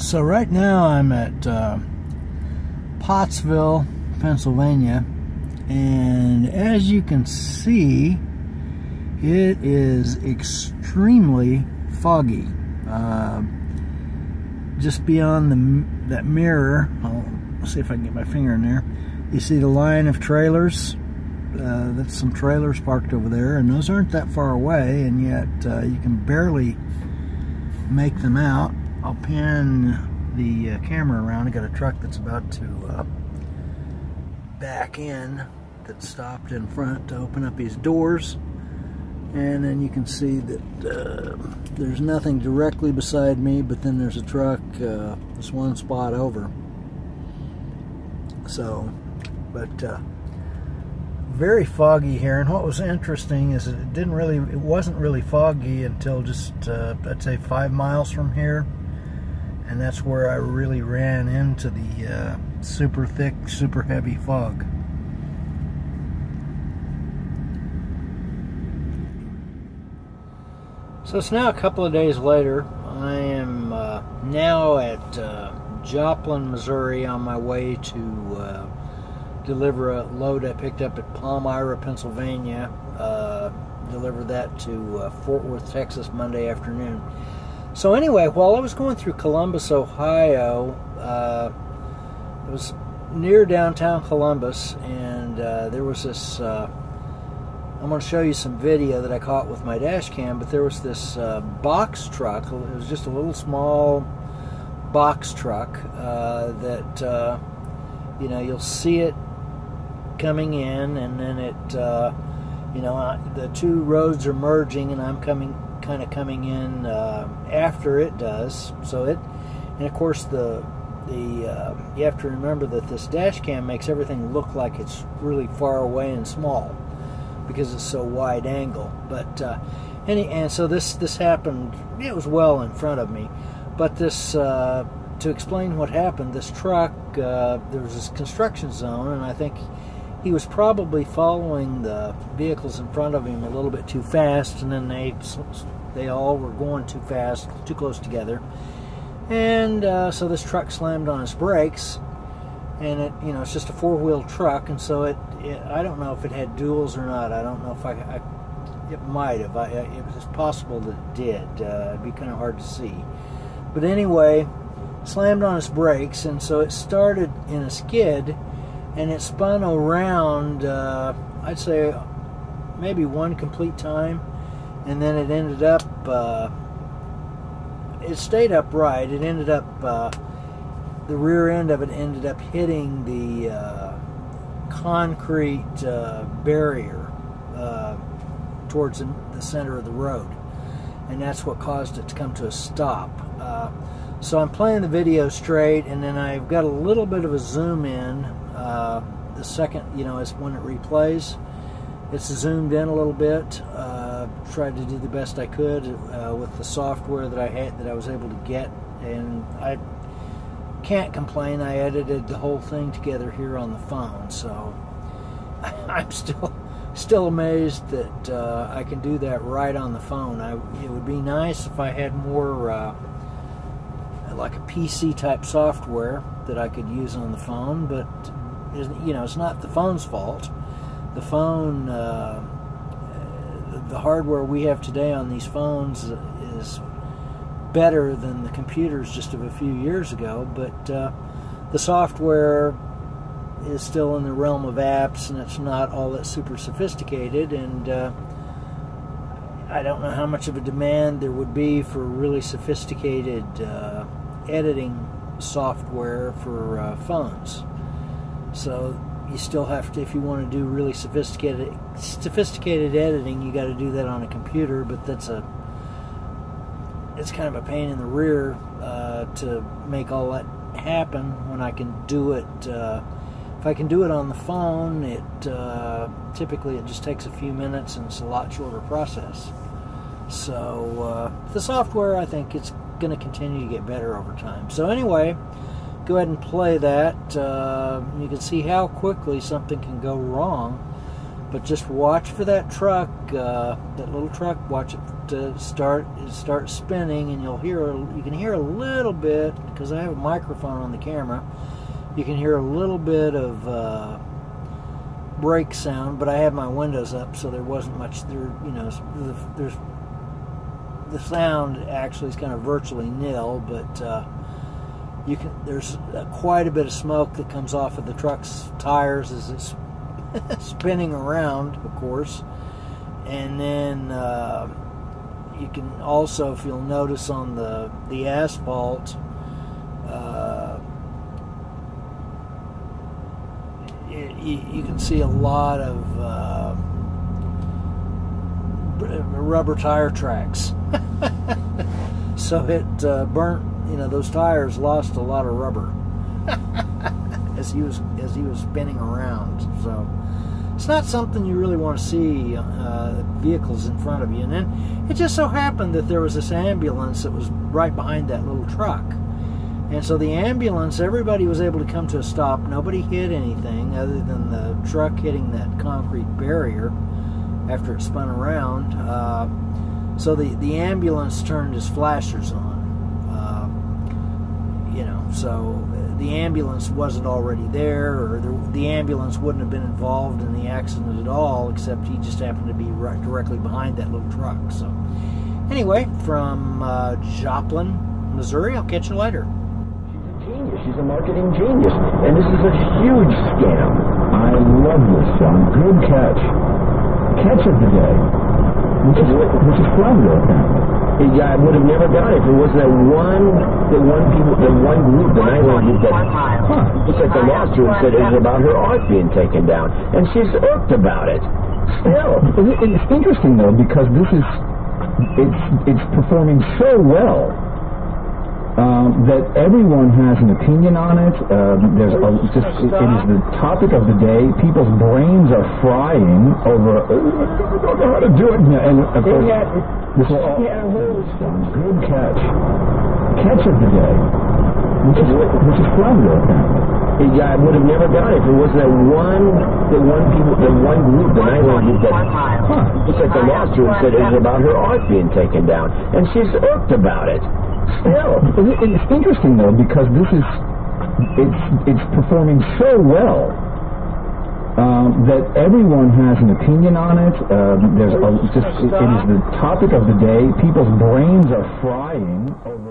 So right now I'm at Pottsville, Pennsylvania, and as you can see, it is extremely foggy. Just beyond that mirror, I'll see if I can get my finger in there, you see the line of trailers. That's some trailers parked over there, and those aren't that far away, and yet you can barely make them out. I'll pan the camera around. I got a truck that's about to back in, that stopped in front to open up his doors, and then you can see that there's nothing directly beside me, but then there's a truck this one spot over. So, but very foggy here, and what was interesting is it wasn't really foggy until just I'd say 5 miles from here, and that's where I really ran into the super thick, super heavy fog. So it's now a couple of days later. I am now at Joplin, Missouri, on my way to deliver a load I picked up at Palmyra, Pennsylvania. Deliver that to Fort Worth, Texas, Monday afternoon. So anyway, while I was going through Columbus, Ohio, it was near downtown Columbus, and there was this, I'm going to show you some video that I caught with my dash cam, but there was this box truck. It was just a little small box truck that, you know, you'll see it coming in, and then it, you know, the two roads are merging, and I'm kind of coming in after it does. So it, and of course you have to remember that this dash cam makes everything look like it's really far away and small because it's so wide angle. But and so this happened. It was well in front of me, but this to explain what happened, this truck, there was this construction zone, and I think he was probably following the vehicles in front of him a little bit too fast, and then they all were going too fast, too close together, and so this truck slammed on its brakes, and it, you know, it's just a four-wheel truck, and so it I don't know if it had duals or not. I don't know if it might have. It was possible that it did. It'd be kind of hard to see, but anyway, slammed on its brakes, and so it started in a skid, and it spun around, I'd say maybe one complete time, and then it ended up, it stayed upright. It ended up, the rear end of it ended up hitting the concrete barrier towards the center of the road, and that's what caused it to come to a stop. So I'm playing the video straight, and then I've got a little bit of a zoom in. The second, you know, is when it replays, it's zoomed in a little bit. Tried to do the best I could with the software that I had, that I was able to get, and I can't complain. I edited the whole thing together here on the phone, so I'm still amazed that I can do that right on the phone. It would be nice if I had more like a PC type software that I could use on the phone, but you know, it's not the phone's fault. The phone, the hardware we have today on these phones is better than the computers just of a few years ago, but the software is still in the realm of apps, and it's not all that super sophisticated, and I don't know how much of a demand there would be for really sophisticated editing software for phones. So you still have to, if you want to do really sophisticated editing, you got to do that on a computer, but it's kind of a pain in the rear to make all that happen when I can do it. If I can do it on the phone, typically it just takes a few minutes, and it's a lot shorter process. So the software, I think it's going to continue to get better over time. So anyway, go ahead and play that. You can see how quickly something can go wrong But just watch for that truck, that little truck. Watch it to start spinning, and you can hear a little bit, because I have a microphone on the camera. You can hear a little bit of brake sound, but I had my windows up, so there wasn't much there. You know, the sound actually is kind of virtually nil, but there's quite a bit of smoke that comes off of the truck's tires as it's spinning around, of course. And then you can also, if you'll notice on the asphalt, you can see a lot of rubber tire tracks. So it burnt. You know, those tires lost a lot of rubber as he was spinning around. So it's not something you really want to see vehicles in front of you. And then it just so happened that there was this ambulance that was right behind that little truck. And so the ambulance, everybody was able to come to a stop. Nobody hit anything other than the truck hitting that concrete barrier after it spun around. So the ambulance turned his flashers on. You know, so the ambulance wasn't already there, or the ambulance wouldn't have been involved in the accident at all, except he just happened to be right directly behind that little truck. So anyway, from Joplin, Missouri, I'll catch you later. Genius. She's a marketing genius, and this is a huge scam. I love this song. Good catch. Catch of the day, which is flounder, apparently. Yeah, I would have never done it if it wasn't that one group, the neighborhood group that just like the lost her and said it was about her art being taken down, and she's irked about it. Still, it's interesting though, because it's performing so well. That everyone has an opinion on it. It is the topic of the day. People's brains are frying over. I don't know how to do it. And of course, this will all good catch. Catch of the day, which is flounder, apparently. Yeah, I would have never done it if it wasn't that one group, the neighborhood group that just like the lost her and said it was about her art being taken down, and she's irked about it. Still, it's interesting though, because it's performing so well that everyone has an opinion on it. It is the topic of the day. People's brains are frying over.